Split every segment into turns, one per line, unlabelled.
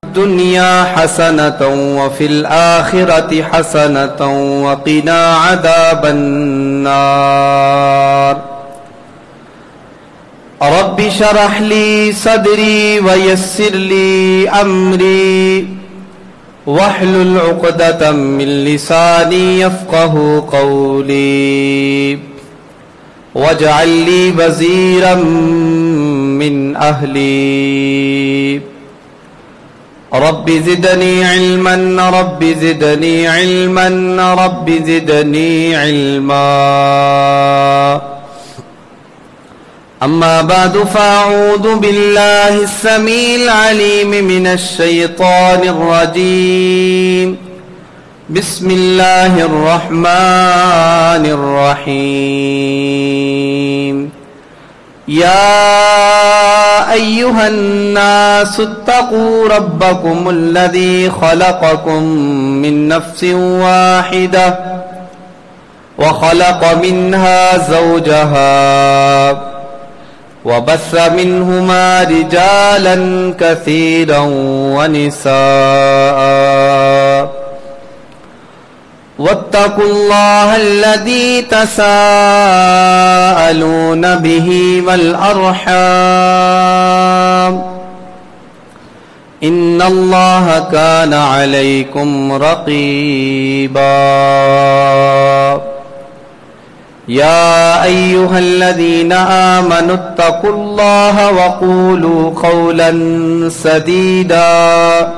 الدنيا حسنة وفي الآخرة حسنة وقنا عذاب النار رب اشرح لي صدري ويسر لي أمري واحلل عقدة من لساني يفقه قولي واجعل لي وزيرا من أهلي رب زدني علما رب زدني علما رب زدني علما أما بعد فأعوذ بالله السميع العليم من الشيطان الرجيم بسم الله الرحمن الرحيم يا أيها الناس اتقوا ربكم الذي خلقكم من نفس واحدة وخلق منها زوجها وبث منهما رجالا كثيرا ونساء واتقوا الله الذي تساءلون به والأرحام إن الله كان عليكم رقيبا يا أيها الذين آمنوا اتقوا الله وقولوا قولا سديدا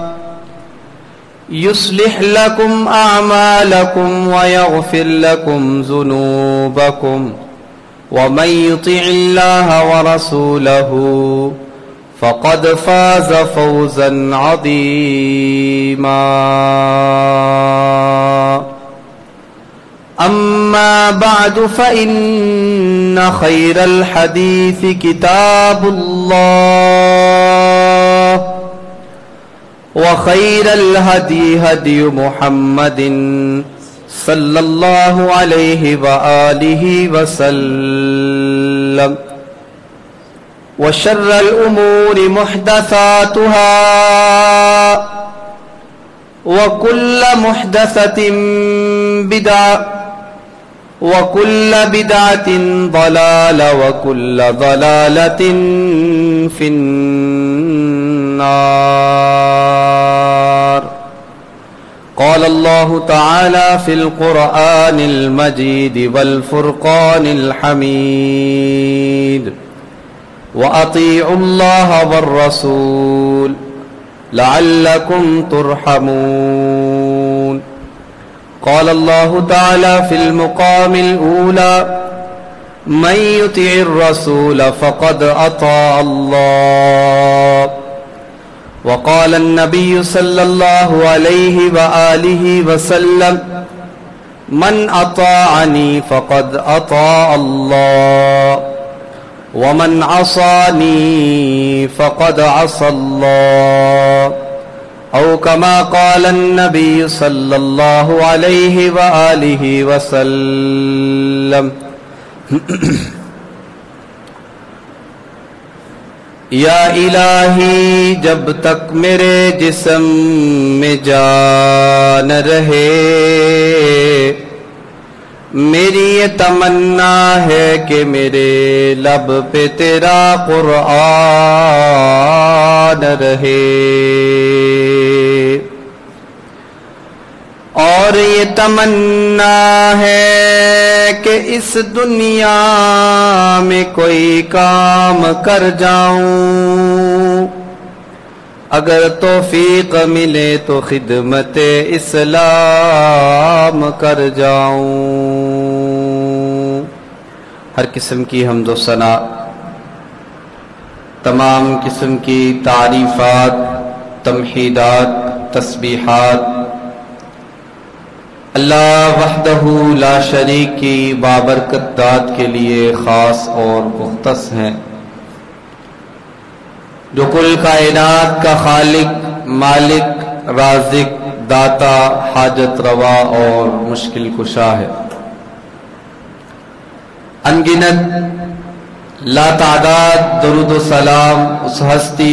يصلح لكم أعمالكم ويغفر لكم ذنوبكم ومن يطع الله ورسوله فقد فاز فوزا عظيما أما بعد فإن خير الحديث كتاب الله وخير الهدي هدي محمد صلى الله عليه وآله وسلم وشر الأمور محدثاتها وكل محدثة بدعة وكل بدعة ضلالة وكل ضلالة في النار قال الله تعالى في القرآن المجيد والفرقان الحميد وأطيعوا الله والرسول لعلكم ترحمون قال الله تعالى في المقام الأولى من يطع الرسول فقد أطاع الله وقال النبي صلى الله عليه وآله وسلم من أطاعني فقد أطاع الله ومن عصاني فقد عصى الله أو كما قال النبي صلى الله عليه وآله وسلم یا الہی جب تک میرے جسم میں جان رہے میری یہ تمنا ہے کہ میرے لب پہ تیرا قرآن رہے اور یہ تمنا ہے کہ اس دنیا میں کوئی کام کر جاؤں اگر توفیق ملے تو خدمت اسلام کر جاؤں. ہر قسم کی حمد و ثنا، تمام قسم کی تعریفات، تمحیدات، تسبیحات اللہ وحدہ لا شریک کی بابرکت ذات کے لیے خاص اور مختص ہیں، جو کل کائنات کا خالق، مالک، رازق، داتا، حاجت روا اور مشکل کشا ہے. انگنت لا تعداد درود و سلام اس ہستی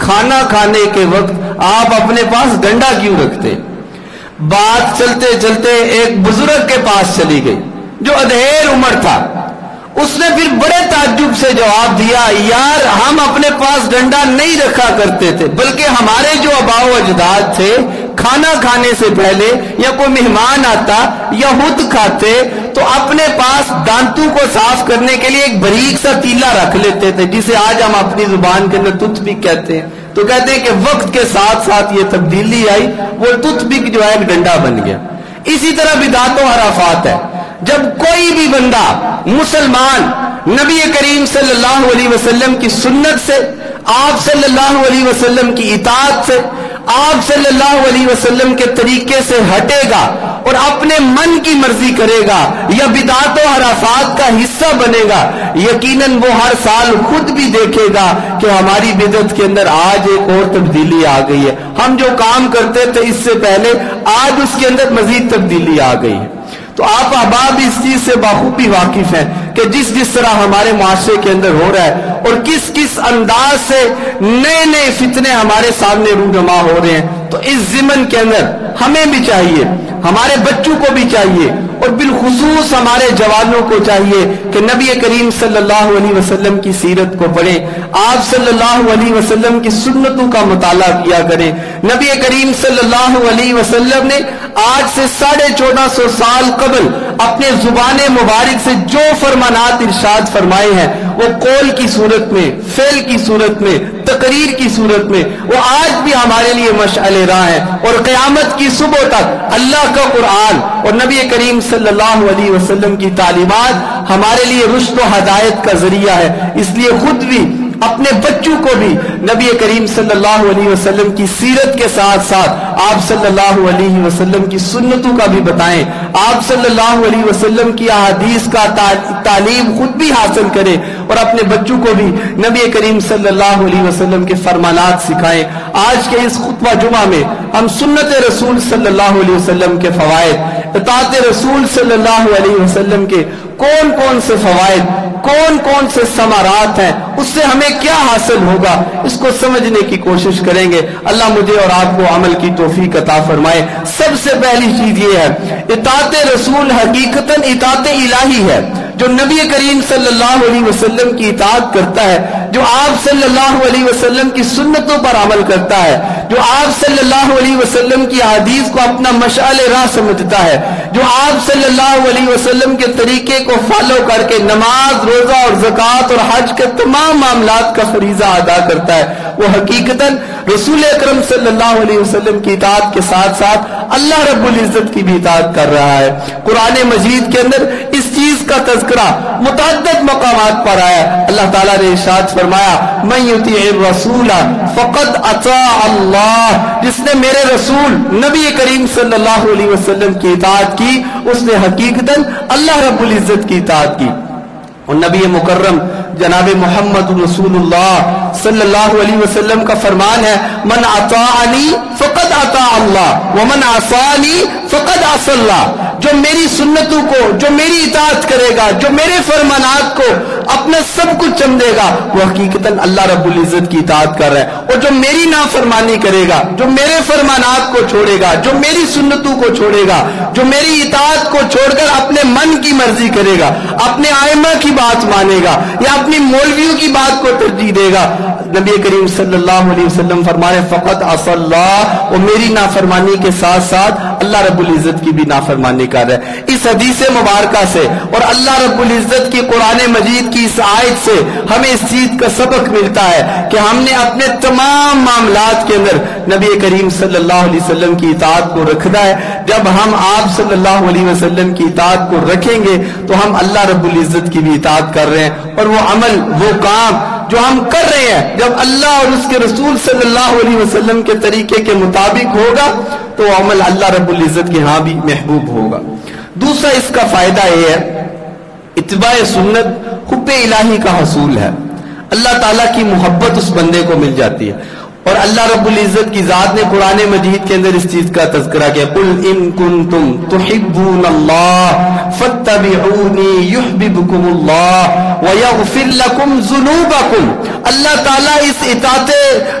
کھانا کھانے کے وقت آپ اپنے پاس ڈنڈا کیوں رکھتے؟ بات چلتے چلتے ایک بزرگ کے پاس چلی گئی جو ادھیر عمر تھا. اس نے پھر بڑے تعجب سے جواب دیا، یار ہم اپنے پاس ڈنڈا نہیں رکھا کرتے تھے، بلکہ ہمارے جو آباء و اجداد تھے کھانا کھانے سے پہلے یا کوئی مہمان آتا یا خود کھاتے تو اپنے پاس دانتوں کو صاف کرنے کے لیے ایک باریک سا تیلا رکھ لیتے تھے، جسے آج ہم اپنی زبان کے اندر ٹوتھ پک کہتے ہیں. تو کہتے ہیں کہ وقت کے ساتھ ساتھ یہ تبدیلی آئی، وہ ٹوتھ پک جو ہے ایک ڈنڈا بن گیا. اسی طرح بدعت و حرافات ہے. جب کوئی بھی بندہ مسلمان نبی کریم صلی اللہ علیہ وسلم کی سنت سے، آپ صلی اللہ علیہ وسلم کی اطاعت سے، آپ صلی اللہ علیہ وسلم کے طریقے سے ہٹے گا اور اپنے من کی مرضی کرے گا یا بدعت و حرافات کا حصہ بنے گا، یقیناً وہ ہر سال خود بھی دیکھے گا کہ ہماری بدعت کے اندر آج ایک اور تبدیلی آ گئی ہے. ہم جو کام کرتے تھے اس سے پہلے آج اس کے اندر مزید تبدیلی آ گئی ہے. تو آپ احباب اس چیز سے بخوبی واقف ہیں کہ جس طرح ہمارے معاشرے کے اندر ہو رہا ہے اور کس انداز سے نئے نئے فتنے ہمارے سامنے رونما ہو رہے ہیں. تو اس ضمن کے اندر ہمیں بھی چاہیے، ہمارے بچوں کو بھی چاہیے اور بالخصوص ہمارے جوانوں کو چاہیے کہ نبی کریم صلی اللہ علیہ وسلم کی سیرت کو پڑھیں، آپ صلی اللہ علیہ وسلم کی سنتوں کا مطالعہ کیا کریں. نبی کریم صلی اللہ علیہ وسلم نے آج سے 1450 سال قبل اپنے زبان مبارک سے جو فرمانات ارشاد فرمائے ہیں وہ قول کی صورت میں، فعل کی صورت میں، تقریر کی صورت میں، وہ آج بھی ہمارے لیے مشعل راہ ہے. اور قیامت کی صبح تک اللہ کا قرآن اور نبی کریم صلی اللہ علیہ وسلم کی تعلیمات ہمارے لیے رشد و ہدایت کا ذریعہ ہے. اس لیے خود بھی اپنے بچوں کو بھی نبی کریم صلی اللہ علیہ وسلم کی سیرت کے ساتھ ساتھ آپ صلی اللہ علیہ وسلم کی سنتوں کا بھی بتائیں، آپ صلی اللہ علیہ وسلم کی احادیث کا تعلیم خود بھی حاصل کریں اور اپنے بچوں کو بھی نبی کریم صلی اللہ علیہ وسلم کے فرمانات سکھائیں. آج کے اس خطبہ جمعہ میں ہم سنت رسول صلی اللہ علیہ وسلم کے فوائد، اطاعت رسول صلی اللہ علیہ وسلم کے کون کون سے فوائد، کون کون سے ثمرات ہیں، اس سے ہمیں کیا حاصل ہوگا، اس کو سمجھنے کی کوشش کریں گے. اللہ مجھے اور آپ کو عمل کی توفیق عطا فرمائے. سب سے پہلی چیز یہ ہے، اطاعت رسول حقیقتاً اطاعت الہی ہے. جو نبی کریم صلی اللہ علیہ وسلم کی اطاعت کرتا ہے، جو آپ صلی اللہ علیہ وسلم کی سنتوں پر عمل کرتا ہے، جو آپ صلی اللہ علیہ وسلم کی حدیث کو اپنا مشعل راہ سمجھتا ہے، جو آپ صلی اللہ علیہ وسلم کے طریقے کو فالو کر کے نماز، روزہ اور زکوٰۃ اور حج کے تمام معاملات کا فریضہ ادا کرتا ہے، وہ حقیقتاً رسول اکرم صلی اللہ علیہ وسلم کی اطاعت کے ساتھ ساتھ اللہ رب العزت کی بھی اطاعت کر رہا ہے. قرآن مجید کے اندر اس چیز کا تذکرہ متعدد مقامات پر آیا. اللہ تعالیٰ نے ارشاد فرمایا، من یطیع الرسول فقد اطاع اللہ، جس نے میرے رسول نبی کریم صلی اللہ علیہ وسلم کی اطاعت کی اس نے حقیقتاً اللہ رب العزت کی اطاعت کی. اور نبی مکرم جناب محمد رسول اللہ صلی اللہ علیہ وسلم کا فرمان ہے، من اطاعنی فقد اطاع اللہ ومن عصانی فقد عصى اللہ. جو میری سنتوں کو، جو میری اطاعت کرے گا، جو میرے فرمانات کو اپنا سب کچھ سمجھے گا، وہ حقیقتاً اللہ رب العزت کی اطاعت کر رہا ہے. اور جو میری نافرمانی کرے گا، جو میرے فرمانات کو چھوڑے گا، جو میری سنتوں کو چھوڑے گا، جو میری اطاعت کو چھوڑ کر اپنے من کی مرضی کرے گا، اپنے ائمہ کی بات مانے گا یا اپنی مولویوں کی بات کو ترجیح دے گا، نبی کریم صلی اللہ علیہ وسلم فرمائے فقط عصى اللہ، وہ میری نافرمانی کے ساتھ ساتھ اللہ رب العزت کی بھی نافرمانی کر رہا ہے. اس حدیث مبارکہ سے اور اللہ رب العزت کی قرآن مجید کی اس آیت سے ہمیں اس چیز کا سبق ملتا ہے کہ ہم نے اپنے تمام معاملات کے اندر نبی کریم صلی اللہ علیہ وسلم کی اطاعت کو رکھنا ہے. جب ہم آپ صلی اللہ علیہ وسلم کی اطاعت کو رکھیں گے تو ہم اللہ رب العزت کی بھی اطاعت کر رہے ہیں، اور وہ عمل، وہ کام جو ہم کر رہے ہیں جب اللہ اور اس کے رسول صلی اللہ علیہ وسلم کے طریقے کے مطابق ہوگا تو وہ عمل اللہ رب العزت کے ہاں بھی محبوب ہوگا. دوسرا اس کا فائدہ یہ ہے، اتباع سنت حب الہی کا حصول ہے. اللہ تعالیٰ کی محبت اس بندے کو مل جاتی ہے. اور اللہ رب العزت کی ذات نے قرآن مجید کے اندر اس چیز کا تذکرہ کیا، قل ان کنتم تحبون اللہ فاتبعونی یحببکم اللہ ویغفر لکم ذنوبکم۔ اللہ تعالیٰ اس اطاعت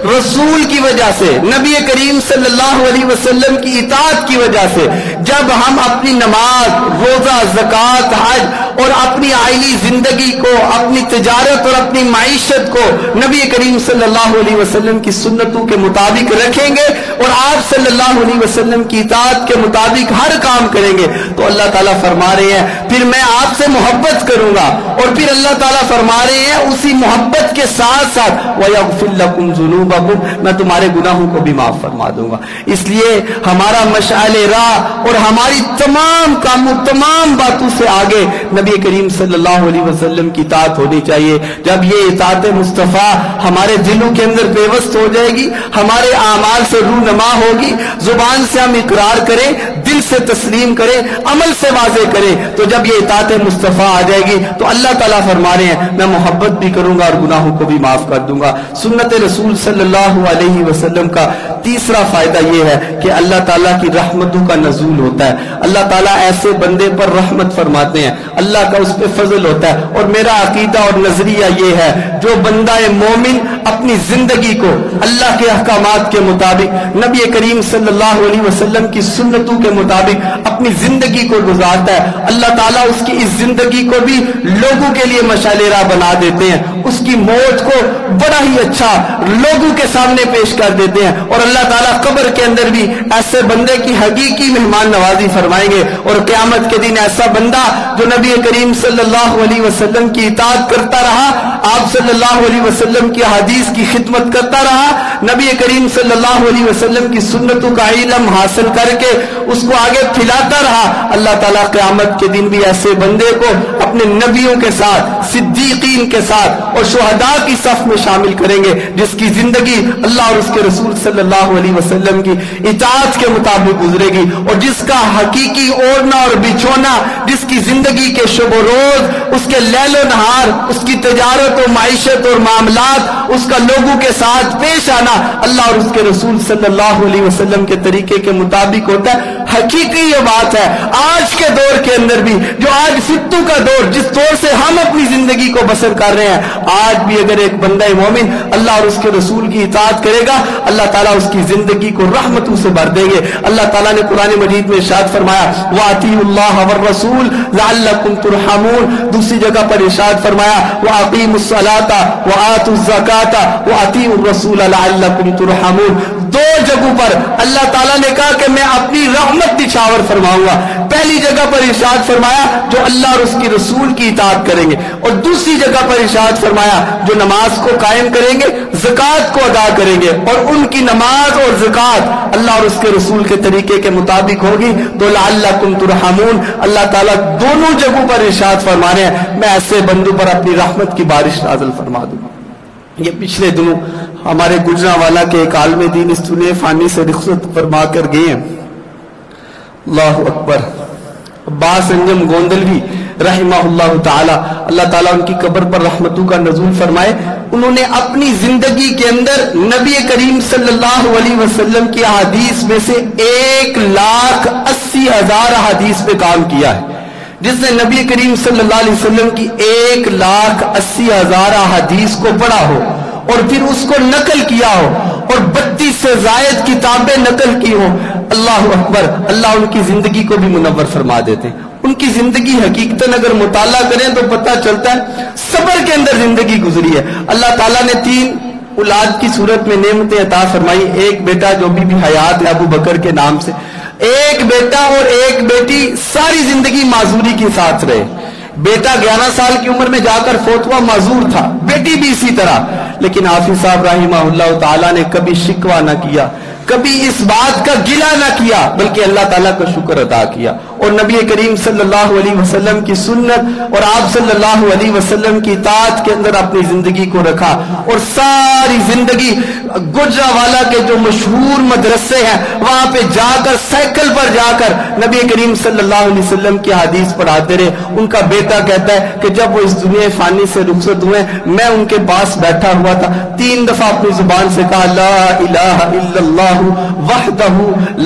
رسول کی وجہ سے، نبی کریم صلی اللہ علیہ وسلم کی اطاعت کی وجہ سے، جب ہم اپنی نماز، روزہ، زکوٰۃ، حج اور اپنی آئلی زندگی کو، اپنی تجارت اور اپنی معیشت کو نبی کریم صلی اللہ علیہ وسلم کی سنتوں کے مطابق رکھیں گے اور آپ صلی اللہ علیہ وسلم کی اطاعت کے مطابق ہر کام کریں گے، تو اللہ تعالیٰ فرما رہے ہیں پھر میں آپ سے محبت کروں گا، اور پھر اللہ تعالیٰ فرما رہے ہیں اسی محبت کے ساتھ ساتھ وَيَغْفِرْ لَكُمْ ذُنُوبَكُمْ، میں تمہارے گناہوں کو بھی معاف فرما دوں گا۔ اس لیے ہمارا مشعل راہ اور ہماری تمام کاموں، تمام باتوں سے آگے نبی کریم صلی اللہ علیہ وسلم کی اطاعت ہونی چاہیے۔ جب یہ اطاعت مصطفیٰ ہمارے دلوں کے اندر پیوست ہو جائے گی، ہمارے اعمال سے رونما ہوگی، زبان سے ہم اقرار کریں، دل سے تسلیم کریں، عمل سے واضح کریں، تو جب یہ اطاعت مصطفیٰ آ جائے گی تو اللہ تعالیٰ فرما رہے ہیں میں محبت بھی کروں گا اور گناہوں کو بھی معاف کر دوں گا۔ سنت رسول صلی اللہ علیہ وسلم کا تیسرا فائدہ یہ ہے کہ اللہ تعالیٰ کی رحمتوں کا نزول ہوتا ہے۔ اللہ تعالیٰ ایسے بندے پر رحمت فرماتے ہیں، اللہ کا اس پہ فضل ہوتا ہے۔ اور میرا عقیدہ اور نظریہ یہ ہے جو بندہ مومن اپنی زندگی کو اللہ کے احکامات کے مطابق، نبی کریم صلی اللہ علیہ وسلم کی سنتوں کے مطابق اپنی زندگی کو گزارتا ہے، اللہ تعالیٰ اس کی اس زندگی کو بھی لوگوں کے لیے مشعل راہ بنا دیتے ہیں، اس کی موت کو بڑا ہی اچھا لوگوں کے سامنے پیش کر دیتے ہیں، اور اللہ تعالیٰ قبر کے اندر بھی ایسے بندے کی حقیقی مہمان نوازی فرمائیں گے، اور قیامت کے دن ایسا بندہ جو نبی کریم صلی اللہ علیہ وسلم کی اطاعت کرتا رہا، آپ صلی اللہ علیہ وسلم کی حدیث کی خدمت کرتا رہا، نبی کریم صلی اللہ علیہ وسلم کی سنتوں کا علم حاصل کر کے اس کو آگے پھیلاتا رہا، اللہ تعالیٰ قیامت کے دن بھی ایسے بندے کو اپنے نبیوں کے ساتھ، صدیقین کے ساتھ اور شہداء کی صف میں شامل کریں گے، جس کی زندگی اللہ اور اس کے رسول صلی اللہ علیہ وسلم کی اطاعت کے مطابق گزرے گی، اور جس کا حقیقی اوڑھنا اور بچھونا، جس کی زندگی کے شب و روز، اس کے لیل و نہار، اس کی تجارت و معیشت اور معاملات، اس کا لوگوں کے ساتھ پیش آنا اللہ اور اس کے رسول صلی اللہ علیہ وسلم کے طریقے کے مطابق ہوتا ہے۔ حقیقی یہ بات ہے آج کے دور کے اندر بھی، جو آج فتنوں کا دور، جس دور سے ہم اپنی زندگی کو بسر کر رہے ہیں، آج بھی اگر ایک بندہ مومن اللہ اور اس کے رسول کی اطاعت کرے گا، اللہ تعالیٰ اس کی زندگی کو رحمتوں سے بھر دیں گے۔ اللہ تعالیٰ نے قرآن مجید میں ارشاد فرمایا وَأَطِيعُوا اللَّهَ وَالرَّسُولَ لَعَلَّكُمْ تُرْحَمُونَ، دوسری جگہ پر ارشاد فرمایا وَأَقِيمُوا الصَّلَاةَ وَآتُوا الزَّكَاةَ وَأَطِيعُوا الرَّسُولَ لَعَلَّكُمْ تُرْحَمُونَ۔ دو جگہوں پر اللہ تعالیٰ نے کہا کہ میں اپنی رحمت نچھاور فرماؤں گا۔ پہلی جگہ پر ارشاد فرمایا جو اللہ اور اس کی رسول کی اطاعت کریں گے، اور دوسری جگہ پر ارشاد فرمایا جو نماز کو قائم کریں گے، زکوٰۃ کو ادا کریں گے، اور ان کی نماز اور زکوٰۃ اللہ اور اس کے رسول کے طریقے کے مطابق ہوگی تو لعلکم ترحمون۔ اللہ تعالیٰ دونوں جگہوں پر ارشاد فرما رہے ہیں میں ایسے بندوں پر اپنی رحمت کی بارش نازل فرما دوں گا۔ یہ پچھلے دنوں ہمارے گجرانوالا کے ایک عالم دین اس دنیا فانی سے رخصت فرما کر گئے ہیں، اللہ اکبر، عباس انجم گوندلوی رحمہ اللہ تعالی، اللہ تعالیٰ ان کی قبر پر رحمتوں کا نزول فرمائے۔ انہوں نے اپنی زندگی کے اندر نبی کریم صلی اللہ علیہ وسلم کی احادیث میں سے 1,80,000 احادیث پہ کام کیا ہے۔ جس نے نبی کریم صلی اللہ علیہ وسلم کی 1,80,000 احادیث کو پڑھا ہو اور پھر اس کو نقل کیا ہو اور 32 سے زائد کتابیں نقل کی ہو، اللہ اکبر، اللہ ان کی زندگی کو بھی منور فرما دیتے ہیں۔ ان کی زندگی حقیقتاً اگر مطالعہ کریں تو پتہ چلتا ہے صبر کے اندر زندگی گزری ہے۔ اللہ تعالیٰ نے 3 اولاد کی صورت میں نعمتیں عطا فرمائی، ایک بیٹا جو بھی حیات ہے ابو بکر کے نام سے، ایک بیٹا اور ایک بیٹی ساری زندگی معذوری کے ساتھ رہے۔ بیٹا 11 سال کی عمر میں جا کر فوت ہوا، معذور تھا، بیٹی بھی اسی طرح، لیکن حافظ صاحب رحمہ اللہ تعالیٰ نے کبھی شکوہ نہ کیا، کبھی اس بات کا گلہ نہ کیا، بلکہ اللہ تعالیٰ کا شکر ادا کیا۔ اور نبی کریم صلی اللہ علیہ وسلم کی سنت اور آپ صلی اللہ علیہ وسلم کی اطاعت کے اندر اپنی زندگی کو رکھا، اور ساری زندگی گجرانوالہ کے جو مشہور مدرسے ہیں وہاں پہ جا کر سائیکل پر جا کر نبی کریم صلی اللہ علیہ وسلم کی حدیث پڑھاتے رہے۔ ان کا بیٹا کہتا ہے کہ جب وہ اس دنیا فانی سے رخصت ہوئے میں ان کے پاس بیٹھا ہوا تھا، 3 دفعہ اپنی زبان سے کہا لا الہ الا اللہ وحدہ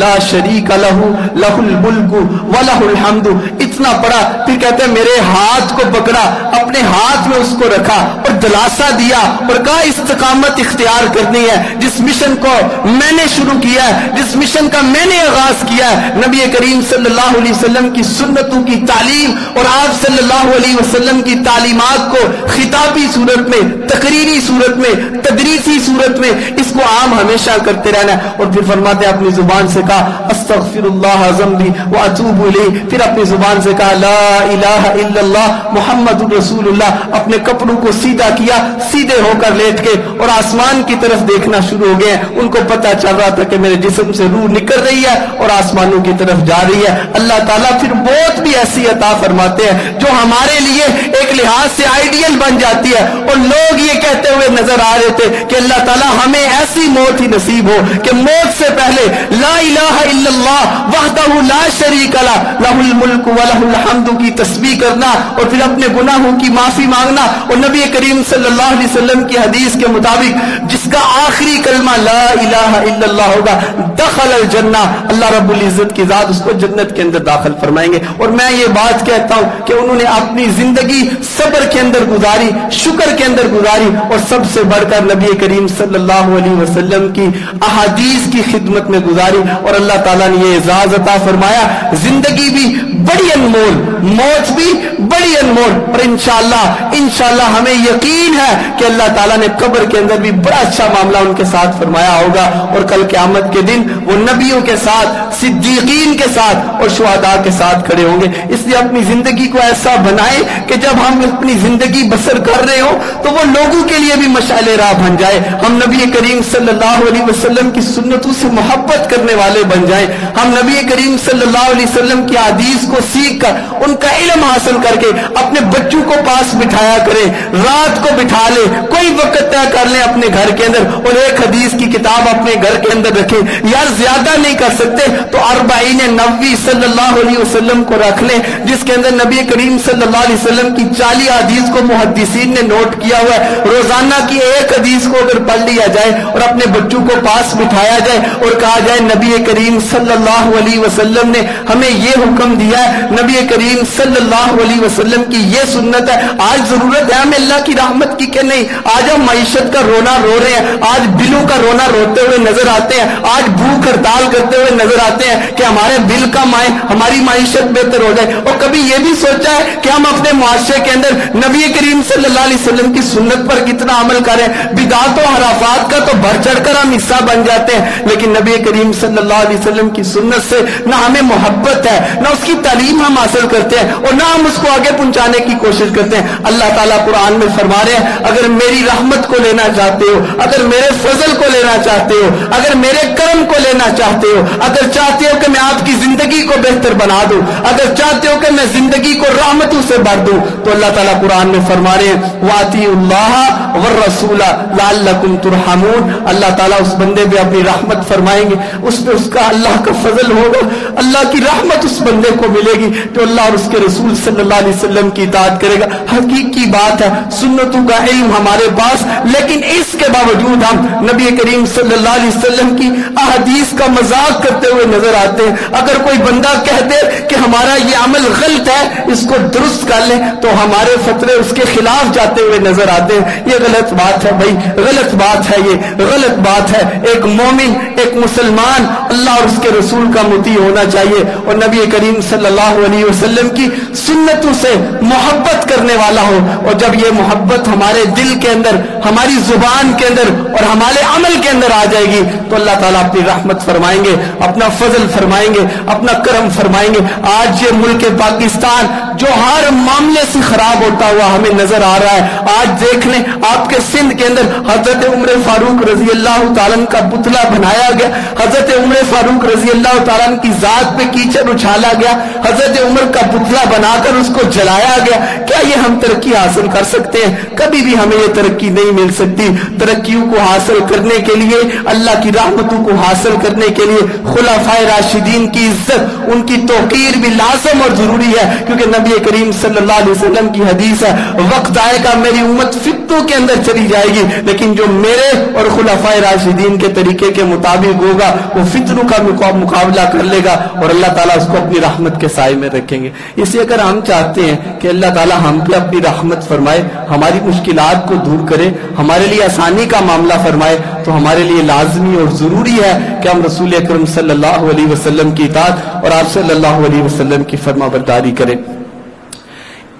لا شریک لہ لہ الملک ولہ الحمد، اتنا پڑھا۔ پھر کہتے ہیں میرے ہاتھ کو پکڑا، اپنے ہاتھ میں اس کو رکھا اور دلاسا دیا اور کہا استقامت اختیار کرنی ہے، جس مشن کو میں نے شروع کیا ہے، جس مشن کا میں نے آغاز کیا ہے، نبی کریم صلی اللہ علیہ وسلم کی سنتوں کی تعلیم اور آپ صلی اللہ علیہ وسلم کی تعلیمات کو خطابی صورت میں، تقریری صورت میں، تدریسی صورت میں اس کو عام ہمیشہ کرتے رہنا ہے۔ اور پھر فرماتے ہیں اپنی زبان سے کہا استغفر اللہ ذنبی واتوب الیہ، پھر اپنی زبان سے کہا لا الہ الا اللہ محمد رسول اللہ، اپنے کپڑوں کو سیدھا کیا، سیدھے ہو کر لیٹ کے اور آسمان کی طرف دیکھنا شروع ہو گئے۔ ان کو پتا چل رہا تھا کہ میرے جسم سے روح نکل رہی ہے اور آسمانوں کی طرف جا رہی ہے۔ اللہ تعالیٰ پھر موت بھی ایسی عطا فرماتے ہیں جو ہمارے لیے ایک لحاظ سے آئیڈیل بن جاتی ہے، اور لوگ یہ کہتے ہوئے نظر آ رہے تھے کہ اللہ تعالیٰ ہمیں ایسی موت ہی نصیب ہو کہ موت سے پہلے لا الہ الا اللہ وحدہ لا شریک لہ لہ الملک ولہ الحمد کی تسبیح کرنا اور پھر اپنے گناہوں کی معافی مانگنا، اور نبی کریم صلی اللہ علیہ وسلم کی حدیث کے مطابق جس کا آخری کلمہ لا الہ الا اللہ ہوگا دخل الجنہ، اللہ رب العزت کی ذات اس کو جنت کے اندر داخل فرمائیں گے۔ اور میں یہ بات کہتا ہوں کہ انہوں نے اپنی زندگی صبر کے اندر گزاری، شکر کے اندر گزاری، اور سب سے بڑھ کر نبی کریم صلی اللہ علیہ وسلم کی احادیث کی خدمت میں گزاری، اور اللہ تعالیٰ نے یہ اعزاز عطا فرمایا۔ زندگی بھی بڑی انمول، موت بھی بڑی انمول، اور انشاءاللہ ہمیں یقین ہے کہ اللہ تعالیٰ نے قبر کے اندر بھی بڑا اچھا معاملہ ان کے ساتھ فرمایا ہوگا، اور کل قیامت کے دن وہ نبیوں کے ساتھ، صدیقین کے ساتھ اور شہداء کے ساتھ کھڑے ہوں گے۔ اس لیے اپنی زندگی کو ایسا بنائیں کہ جب ہم اپنی زندگی بسر کر رہے ہوں تو وہ لوگوں کے لیے بھی مشعل راہ بن جائے، ہم نبی کریم صلی اللہ علیہ وسلم کی سنتوں سے محبت کرنے والے بن جائیں، ہم نبی کریم صلی اللہ علیہ وسلم کی حدیث کو سیکھ کر ان کا علم حاصل کر کے اپنے بچوں کو پاس بٹھایا کریں، رات کو بٹھا لیں، کوئی وقت طے کر لیں اپنے گھر کے اندر اور ایک حدیث کی کتاب اپنے گھر کے اندر رکھیں۔ یار زیادہ نہیں کر سکتے تو 40 نبوی صلی اللہ علیہ وسلم کو رکھ لیں، جس کے اندر نبی کریم صلی اللہ علیہ وسلم کی 40 حدیث کو محدثین نے نوٹ کیا ہوا ہے۔ روزانہ کی ایک حدیث کو اگر پڑھ لیا جائے اور اپنے بچوں کو پاس بٹھایا جائے اور کہا جائے نبی کریم صلی اللہ علیہ وسلم نے ہمیں یہ حکم دیا ہے، نبی کریم صلی اللہ علیہ وسلم کی یہ سنت ہے، آج ضرورت ہے ہمیں اللہ کی رحمت کی کہ نہیں؟ آج ہم معیشت کا رونا رو رہے ہیں، آج بلوں کا رونا روتے ہوئے نظر آتے ہیں، آج بھوک ہڑتال کرتے ہوئے نظر آتے ہیں کہ ہمارے بل کم آئے، ہماری معیشت بہتر ہو جائے۔ اور کبھی یہ بھی سوچا ہے کہ ہم اپنے معاشرے کے اندر نبی کریم صلی اللہ علیہ وسلم کی سنت پر کتنا عمل کریں؟ بدعات و خرافات کا تو بڑھ چڑھ کر ہم حصہ بن جاتے ہیں، لیکن نبی کریم صلی اللہ علیہ وسلم کی سنت سے نہ ہمیں محبت ہے، نہ اس کی تعلیم ہم حاصل کرتے ہیں، اور نہ ہم اس کو آگے پہنچانے کی کوشش کرتے ہیں۔ اللہ تعالیٰ قرآن میں فرما رہے ہیں اگر میری رحمت کو لینا چاہتے ہو، اگر میرے فضل کو لینا چاہتے ہو، اگر میرے کرم کو لینا چاہتے ہو، اگر چاہتے ہو کہ میں آپ کی زندگی کو بہتر بنا دوں، اگر چاہتے ہو کہ میں زندگی کو رحمتوں سے بھر دوں، تو اللہ تعالیٰ قرآن میں فرما رہے ہیں وَأَطِیعُوا اللَّهَ وَالرَّسُولَ لَعَلَّکُمْ تُرْحَمُونَ، اللہ تعالیٰ اس بندے پہ اپنی رحمت فرمائیں گے، اس پہ اس کا اللہ کا فضل ہوگا، اللہ کی رحمت اس بندے کو ملے گی جو اللہ اور اس کے رسول صلی اللہ علیہ وسلم کی اطاعت کرے گا۔ حقیقی بات ہے سنتوں کا علم ہمارے پاس، لیکن اس کے باوجود ہم نبی کریم صلی اللہ علیہ وسلم کی احادیث کا مذاق کرتے ہوئے نظر آتے ہیں۔ اگر کوئی بندہ کہہ دے کہ ہمارا یہ عمل غلط ہے، اس کو درست کر لیں، تو ہمارے فتوے اس کے خلاف جاتے ہوئے نظر آتے ہیں۔ یہ غلط بات ہے بھائی، غلط بات ہے، یہ غلط بات ہے۔ ایک مومن، ایک مسلمان اللہ اور اس کے رسول کا مطیع ہونا چاہیے اور نبی کریم صلی اللہ علیہ وسلم کی سنتوں سے محبت کرنے والا ہو، اور جب یہ محبت ہمارے دل کے اندر، ہماری زبان کے اندر اور ہمارے عمل کے اندر آ جائے گی تو اللہ تعالیٰ اپنی رحمت فرمائیں گے، اپنا فضل فرمائیں گے، اپنا کرم فرمائیں گے۔ آج یہ ملک پاکستان جو ہر معاملے سے خراب ہوتا ہوا ہمیں نظر آ رہا ہے، آج دیکھ لیں آپ کے سندھ کے اندر حضرت عمر فاروق رضی اللہ تعالیٰ کا پتلا بنایا گیا، حضرت عمر فاروق رضی اللہ تعالیٰ کی ذات پہ کیچڑ اچھالا گیا، حضرت عمر کا پتلا بنا کر اس کو جلایا گیا. کیا یہ ہم ترقی حاصل کر سکتے ہیں؟ کبھی بھی ہمیں یہ ترقی نہیں مل سکتی. ترقیوں کو حاصل کرنے کے لیے، اللہ کی رحمتوں کو حاصل کرنے کے لیے خلفائے راشدین کی عزت، ان کی توقیر بھی لازم اور ضروری ہے. کیونکہ نبی کریم صلی اللہ علیہ وسلم کی حدیث ہے، وقت آئے گا میری امت فتنوں کے اندر چلی جائے گی، لیکن جو میرے اور خلفائے راشدین کے طریقے کے مطابق ہوگا وہ فتنوں کا مقابلہ کر لے گا اور اللہ تعالیٰ اس کو اپنی رحمت کے سائے میں رکھیں گے. اس لیے اگر ہم چاہتے ہیں کہ اللہ تعالیٰ ہم پہ اپنی رحمت فرمائے، ہماری مشکلات کو دور کرے، ہمارے لیے آسانی کا معاملہ فرمائے، تو ہمارے لیے لازمی اور ضروری ہے کہ ہم رسول اکرم صلی اللہ علیہ وسلم کی اطاعت اور آپ صلی اللہ علیہ وسلم کی فرما برداری کریں.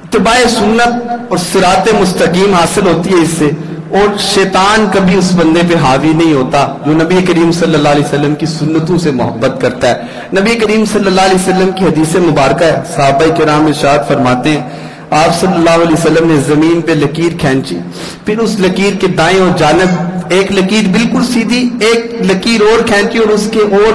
اتباع سنت اور صراط مستقیم حاصل ہوتی ہے اس سے، اور شیطان کبھی اس بندے پہ حاوی نہیں ہوتا جو نبی کریم صلی اللہ علیہ وسلم کی سنتوں سے محبت کرتا ہے. نبی کریم صلی اللہ علیہ وسلم کی حدیث مبارکہ ہے، صحابہ کرام ارشاد فرماتے ہیں آپ صلی اللہ علیہ وسلم نے زمین پہ لکیر کھینچی، پھر اس لکیر کے دائیں اور جانب ایک لکیر بالکل سیدھی، ایک لکیر اور کھینچی اور اس کے اور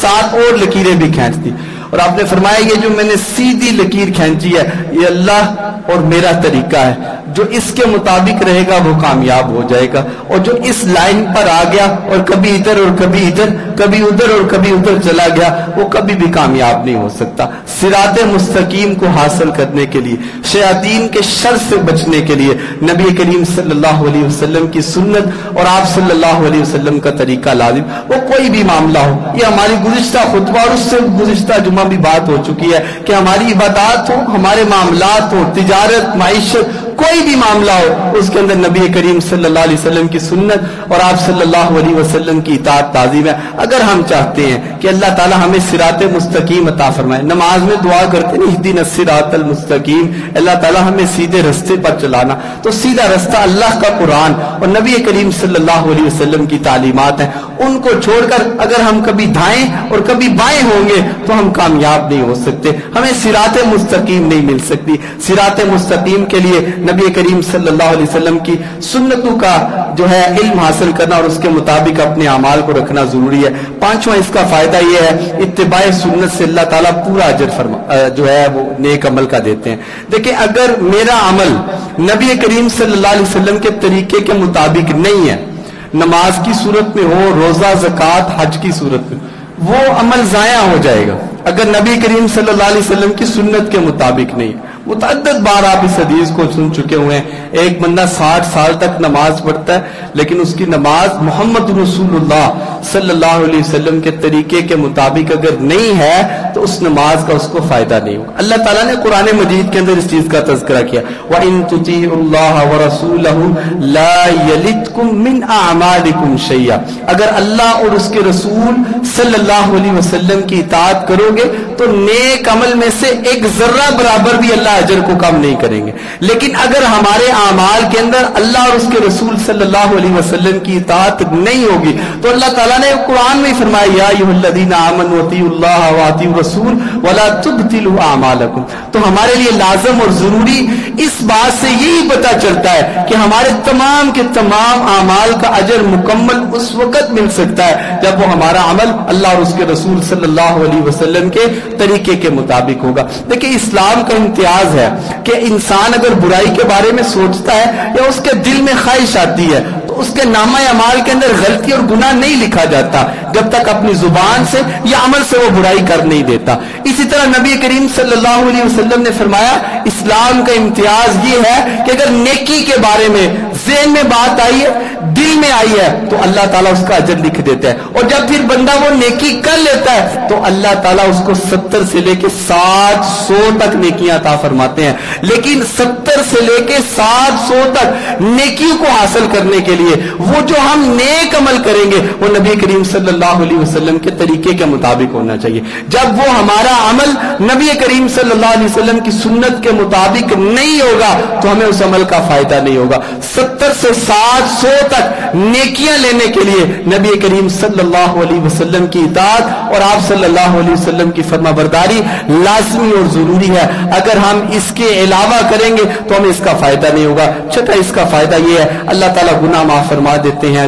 7 اور لکیریں بھی کھینچ دی، اور آپ نے فرمایا یہ جو میں نے سیدھی لکیر کھینچی ہے یہ اللہ اور میرا طریقہ ہے، جو اس کے مطابق رہے گا وہ کامیاب ہو جائے گا، اور جو اس لائن پر آ گیا اور کبھی ادھر اور کبھی ادھر، کبھی ادھر اور کبھی ادھر چلا گیا، وہ کبھی بھی کامیاب نہیں ہو سکتا. صراط مستقیم کو حاصل کرنے کے لیے، شیاطین کے شر سے بچنے کے لیے نبی کریم صلی اللہ علیہ وسلم کی سنت اور آپ صلی اللہ علیہ وسلم کا طریقہ لازم. وہ کوئی بھی معاملہ ہو، یہ ہماری گزشتہ خطبہ اور اس سے گزشتہ جمعہ بھی بات ہو چکی ہے کہ ہماری عبادات ہو، ہمارے معاملات ہو، تجارت، معیشت، کوئی بھی معاملہ ہو، اس کے اندر نبی کریم صلی اللہ علیہ وسلم کی سنت اور آپ صلی اللہ علیہ وسلم کی اطاعت لازم ہے. اگر ہم چاہتے ہیں کہ اللہ تعالیٰ ہمیں صراط مستقیم عطا فرمائے، نماز میں دعا کرتے ہیں اہدنا الصراط المستقیم، اللہ تعالیٰ ہمیں سیدھے رستے پر چلانا، تو سیدھا رستہ اللہ کا قرآن اور نبی کریم صلی اللہ علیہ وسلم کی تعلیمات ہیں. ان کو چھوڑ کر اگر ہم کبھی دائیں اور کبھی بائیں ہوں گے تو ہم کامیاب نہیں ہو سکتے، ہمیں صراط مستقیم نہیں مل سکتی. صراط مستقیم کے لیے نبی کریم صلی اللہ علیہ وسلم کی سنتوں کا جو ہے علم حاصل کرنا اور اس کے مطابق اپنے اعمال کو رکھنا ضروری ہے. 5واں اس کا فائدہ یہ ہے اتباع سنت سے اللہ تعالیٰ پورا اجر جو ہے وہ نیک عمل کا دیتے ہیں. دیکھیں اگر میرا عمل نبی کریم صلی اللہ علیہ وسلم کے طریقے کے مطابق نہیں ہے، نماز کی صورت میں ہو، روزہ، زکوٰۃ، حج کی صورت میں، وہ عمل ضائع ہو جائے گا اگر نبی کریم صلی اللہ علیہ وسلم کی سنت کے مطابق نہیں. متعدد بار آپ اس حدیث کو سن چکے ہوئے ہیں، ایک بندہ 60 سال تک نماز پڑھتا ہے لیکن اس کی نماز محمد رسول اللہ صلی اللہ علیہ وسلم کے طریقے کے مطابق اگر نہیں ہے تو اس نماز کا اس کو فائدہ نہیں ہوگا. اللہ تعالیٰ نے قرآن مجید کے اندر اس چیز کا تذکرہ کیا، وَإِن تُطِيعُوا اللَّهَ وَرَسُولَهُ لَا يَلِتْكُم مِّنْ أَعْمَالِكُمْ شَيْئًا. اگر اللہ اور اس کے رسول صلی اللہ علیہ وسلم کی اطاعت کرو گے تو نیک عمل میں سے ایک ذرہ برابر بھی اللہ اجر کو کم نہیں کریں گے. لیکن اگر ہمارے اعمال کے اندر اللہ اور اس کے رسول صلی اللہ علیہ وسلم کی اطاعت نہیں ہوگی تو اللہ تعالیٰ نے قرآن میں فرمایا یا ایھا الذین آمنوا اطیعوا اللہ واطیعوا الرسول ولا تبطلوا اعمالکم. تو ہمارے لیے لازم اور ضروری اس بات سے یہی پتہ چلتا ہے کہ ہمارے تمام کے تمام اعمال کا اجر مکمل اس وقت مل سکتا ہے جب وہ ہمارا عمل اللہ اور اس کے رسول صلی اللہ علیہ وسلم کے طریقے کے مطابق ہوگا. دیکھیں اسلام کا امتیاز ہے کہ انسان اگر برائی کے بارے میں سوچتا ہے یا اس کے دل میں خواہش آتی ہے تو اس کے نامہ اعمال کے اندر غلطی اور گناہ نہیں لکھا جاتا جب تک اپنی زبان سے یا عمل سے وہ برائی کر نہیں دیتا. اسی طرح نبی کریم صلی اللہ علیہ وسلم نے فرمایا اسلام کا امتیاز یہ ہے کہ اگر نیکی کے بارے میں ذہن میں بات آئی ہے، دل میں آئی ہے تو اللہ تعالیٰ اس کا اجر لکھ دیتا ہے، اور جب پھر بندہ وہ نیکی کر لیتا ہے تو اللہ تعالیٰ اس کو 70 سے لے کے 700 تک نیکیاں عطا فرماتے ہیں. لیکن 70 سے لے کے 700 تک نیکیوں کو حاصل کرنے کے لیے وہ جو ہم نیک عمل کریں گے وہ نبی کریم صلی اللہ علیہ وسلم کے طریقے کے مطابق ہونا چاہیے. جب وہ ہمارا عمل نبی کریم صلی اللہ علیہ وسلم کی سنت کے مطابق نہیں ہوگا تو ہمیں اس عمل کا فائدہ نہیں ہوگا. 70 سے 700 تک نیکیاں لینے کے لیے نبی کریم صلی اللہ علیہ وسلم کی اطاعت اور آپ صلی اللہ علیہ وسلم کی فرما برداری لازمی اور ضروری ہے. اگر ہم اس کے علاوہ کریں گے تو ہمیں اس کا فائدہ نہیں ہوگا. چھٹا اس کا فائدہ یہ ہے اللہ تعالیٰ گناہ معاف فرما دیتے ہیں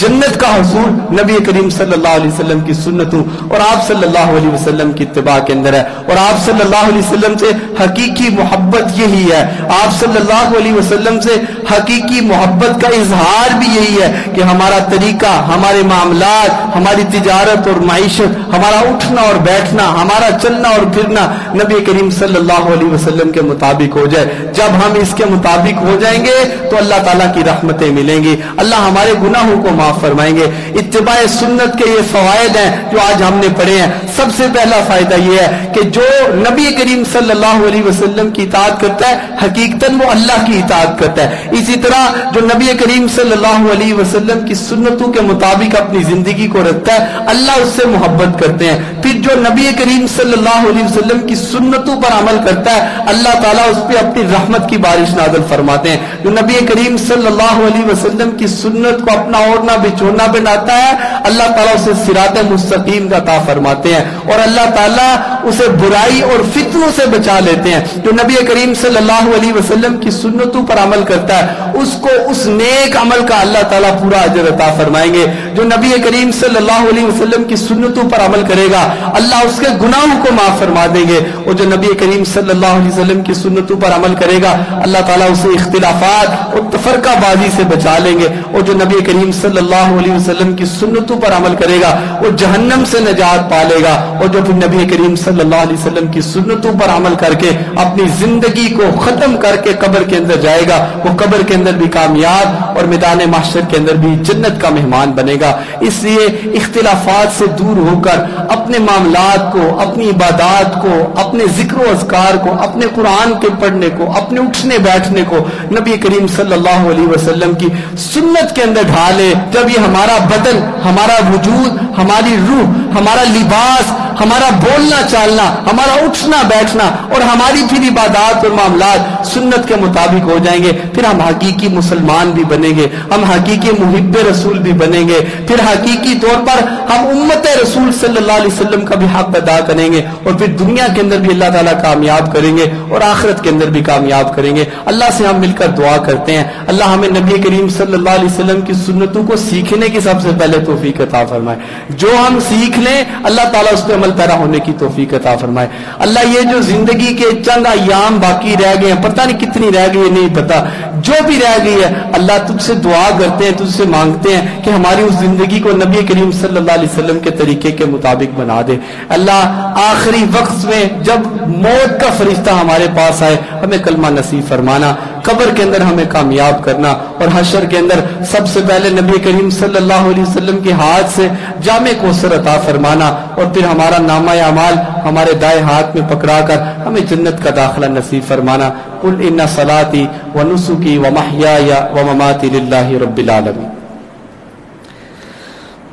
جنت کا حصول نبی کریم صلی اللہ علیہ وسلم کی سنتوں اور آپ صلی اللہ علیہ وسلم کی اتباع کے اندر ہے. اور آپ صلی اللہ علیہ وسلم سے حقیقی محبت یہی ہے. آپ صلی اللہ علیہ وسلم سے حقیقی محبت کا اظہار بھی یہی ہے کہ ہمارا طریقہ، ہمارے معاملات، ہماری تجارت اور معیشت، ہمارا اٹھنا اور بیٹھنا، ہمارا چلنا اور پھرنا نبی کریم صلی اللہ علیہ وسلم کے مطابق ہو جائے. جب ہم اس کے مطابق ہو جائیں گے تو اللہ تعالیٰ کی رحمتیں ملیں گی، اللہ ہمارے گناہوں کو معاف فرمائیں گے. اتباع سنت کے یہ فوائد ہیں جو آج ہم نے پڑھے ہیں. سب سے پہلا فائدہ یہ ہے کہ جو نبی کریم صلی اللہ علیہ وسلم کی اطاعت کرتا ہے حقیقتاً وہ اللہ کی اطاعت کرتا ہے. اسی طرح جو نبی کریم صلی اللہ علیہ وسلم کی سنتوں کے مطابق اپنی زندگی کو رکھتا ہے اللہ اس سے محبت کرتے ہیں. پھر جو نبی کریم صلی اللہ علیہ وسلم کی سنتوں پر عمل کرتا ہے اللہ تعالیٰ اس پہ اپنی رحمت کی بارش نازل فرماتے ہیں. جو نبی کریم صلی اللہ علیہ وسلم کی سنت کو اپنا اوڑھنا بچھوڑنا بناتا ہے اللہ تعالیٰ اسے صراط مستقیم کا عطا فرماتے ہیں اور اللہ تعالیٰ اسے برائی اور فتنوں سے بچا لیتے ہیں. جو نبی کریم صلی اللہ علیہ وسلم کی سنتوں پر عمل کرتا ہے اس کو اس نیک عمل کا اللہ تعالیٰ پورا اجر عطا فرمائیں گے. جو نبی کریم صلی اللہ علیہ وسلم کی سنتوں پر عمل کرے گا اللہ اس کے گناہوں کو معاف فرما دیں گے. اور جو نبی کریم صلی اللہ علیہ وسلم کی سنتوں پر عمل کرے گا اللہ تعالیٰ اسے اختلافات اور تفرقہ بازی سے بچا لیں گے. اور جو نبی کریم صلی اللہ علیہ وسلم کی سنتوں پر عمل کرے گا وہ جہنم سے نجات پا لے گا. اور جو پھر نبی کریم صلی اللہ علیہ وسلم کی سنتوں پر عمل کر کے اپنی زندگی کو ختم کر کے قبر کے اندر جائے گا وہ قبر کے اندر بھی کامیاب اور میدان محشر کے اندر بھی جنت کا مہمان بنے گا. اس لیے اختلافات سے دور ہو کر اپنے معاملات کو، اپنی عبادات کو، اپنے ذکر و اذکار کو، اپنے قرآن کے پڑھنے کو، اپنے اٹھنے بیٹھنے کو نبی کریم صلی اللہ علیہ وسلم کی سنت کے اندر ڈھالے. جب یہ ہمارا بدن، ہمارا وجود، ہماری روح، ہمارا لباس، ہمارا بولنا چالنا، ہمارا اٹھنا بیٹھنا اور ہماری پھر عبادات اور معاملات سنت کے مطابق ہو جائیں گے پھر ہم حقیقی مسلمان بھی بنیں گے، ہم حقیقی محب رسول بھی بنیں گے. پھر حقیقی طور پر ہم امت رسول صلی اللہ علیہ وسلم کا بھی حق ادا کریں گے اور پھر دنیا کے اندر بھی اللہ تعالیٰ کامیاب کریں گے اور آخرت کے اندر بھی کامیاب کریں گے. اللہ سے ہم مل کر دعا کرتے ہیں اللہ ہمیں نبی کریم صلی اللہ علیہ وسلم کی سنتوں کو سیکھنے کی سب سے پہلے توفیق عطا فرمائے. جو ہم سیکھ لیں اللہ تعالیٰ اس پہ عمل پیرا ہونے کی توفیق عطا فرمائے. اللہ یہ جو زندگی کے چند ایام باقی رہ گئے ہیں پتہ نہیں کتنی رہ گئی ہے نہیں پتہ، جو بھی رہ گئی ہے اللہ تجھ سے دعا کرتے ہیں، تجھ سے مانگتے ہیں کہ ہماری اس زندگی کو نبی کریم صلی اللہ علیہ وسلم کے طریقے کے مطابق بنا دے. اللہ آخری وقت میں جب موت کا فرشتہ ہمارے پاس آئے ہمیں کلمہ نصیب فرمانا، قبر کے اندر ہمیں کامیاب کرنا اور حشر کے اندر سب سے پہلے نبی کریم صلی اللہ علیہ وسلم کے ہاتھ سے جامع کوثر عطا فرمانا اور پھر ہمارا نامہ اعمال ہمارے دائیں ہاتھ میں پکڑا کر ہمیں جنت کا داخلہ نصیب فرمانا. قل ان صلاتی ونسکی ومحیای ومماتی للہ رب العالمین.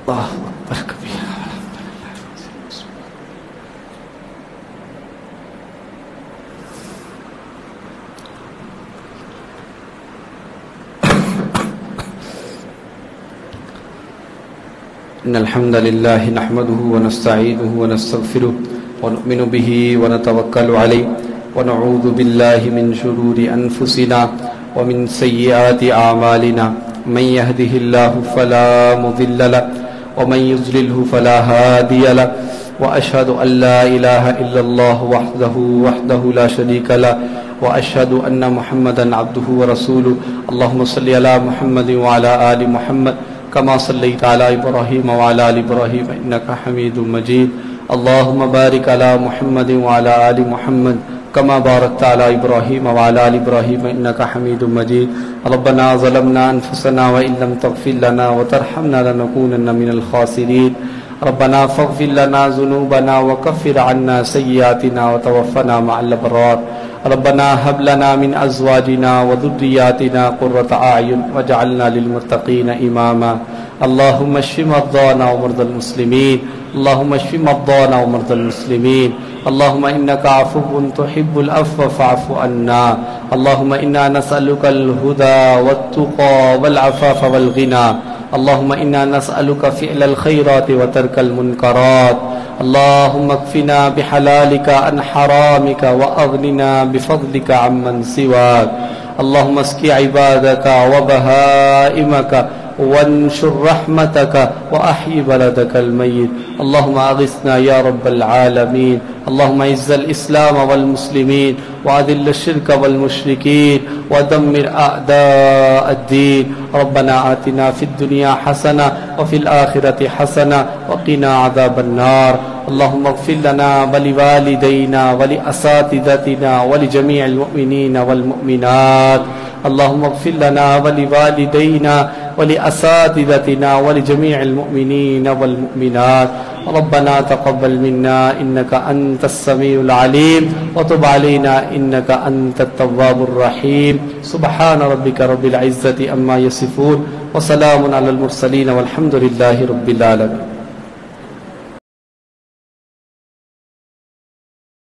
اللہ اکبر کبیر. ان الحمد لله نحمده ونستعينه ونستغفره ونؤمن به ونتوكل عليه ونعوذ بالله من شرور انفسنا ومن سيئات اعمالنا من يهده الله فلا مضل له ومن يضلل فلا هادي له واشهد ان لا اله الا الله وحده لا شريك له واشهد ان محمدا عبده ورسوله. اللهم صل على محمد وعلى ال محمد كما صليت على إبراهيم وعلى آل إبراهيم إنك حميد مجيد. اللهم بارك على محمد وعلى آل محمد كما باركت على إبراهيم وعلى آل إبراهيم إنك حميد مجيد. ربنا ظلمنا أنفسنا وإن لم تغفر لنا وترحمنا لنكونن من الخاسرين. ربنا فاغفر لنا ذنوبنا وكفر عنا سيئاتنا وتوفنا مع الأبرار. ربنا هب لنا من أزواجنا وذرياتنا قرة أعين واجعلنا للمتقين إماما. اللهم اشف مرضانا ومرضى المسلمين. اللهم اشف مرضانا ومرضى المسلمين. اللهم إنك عفو تحب العفو فاعف عنا. اللهم إنا نسألك الهدى والتقى والعفاف والغنى. اللهم إنا نسألك فعل الخيرات وترك المنكرات. اللهم اكفنا بحلالك عن حرامك وأغننا بفضلك عمن سواك. اللهم اسق عبادك وبهائمك وانشر رحمتك وأحي بلدك الميت. اللهم أغثنا يا رب العالمين. اللهم اعز الإسلام والمسلمين وأذل الشرك والمشركين ودمر أعداء الدين. ربنا آتنا في الدنيا حسنة وفي الآخرة حسنة وقنا عذاب النار. اللهم اغفر لنا ولوالدينا ولأساتذتنا ولجميع المؤمنين والمؤمنات. اللهم اغفر لنا ولوالدينا ولأساتذتنا ولجميع المؤمنين والمؤمنات. ربنا تقبل منا إنك أنت السميع العليم وتب علينا إنك أنت التواب الرحيم. سبحان ربك رب العزة عما يصفون وسلام على المرسلين والحمد لله رب العالمين.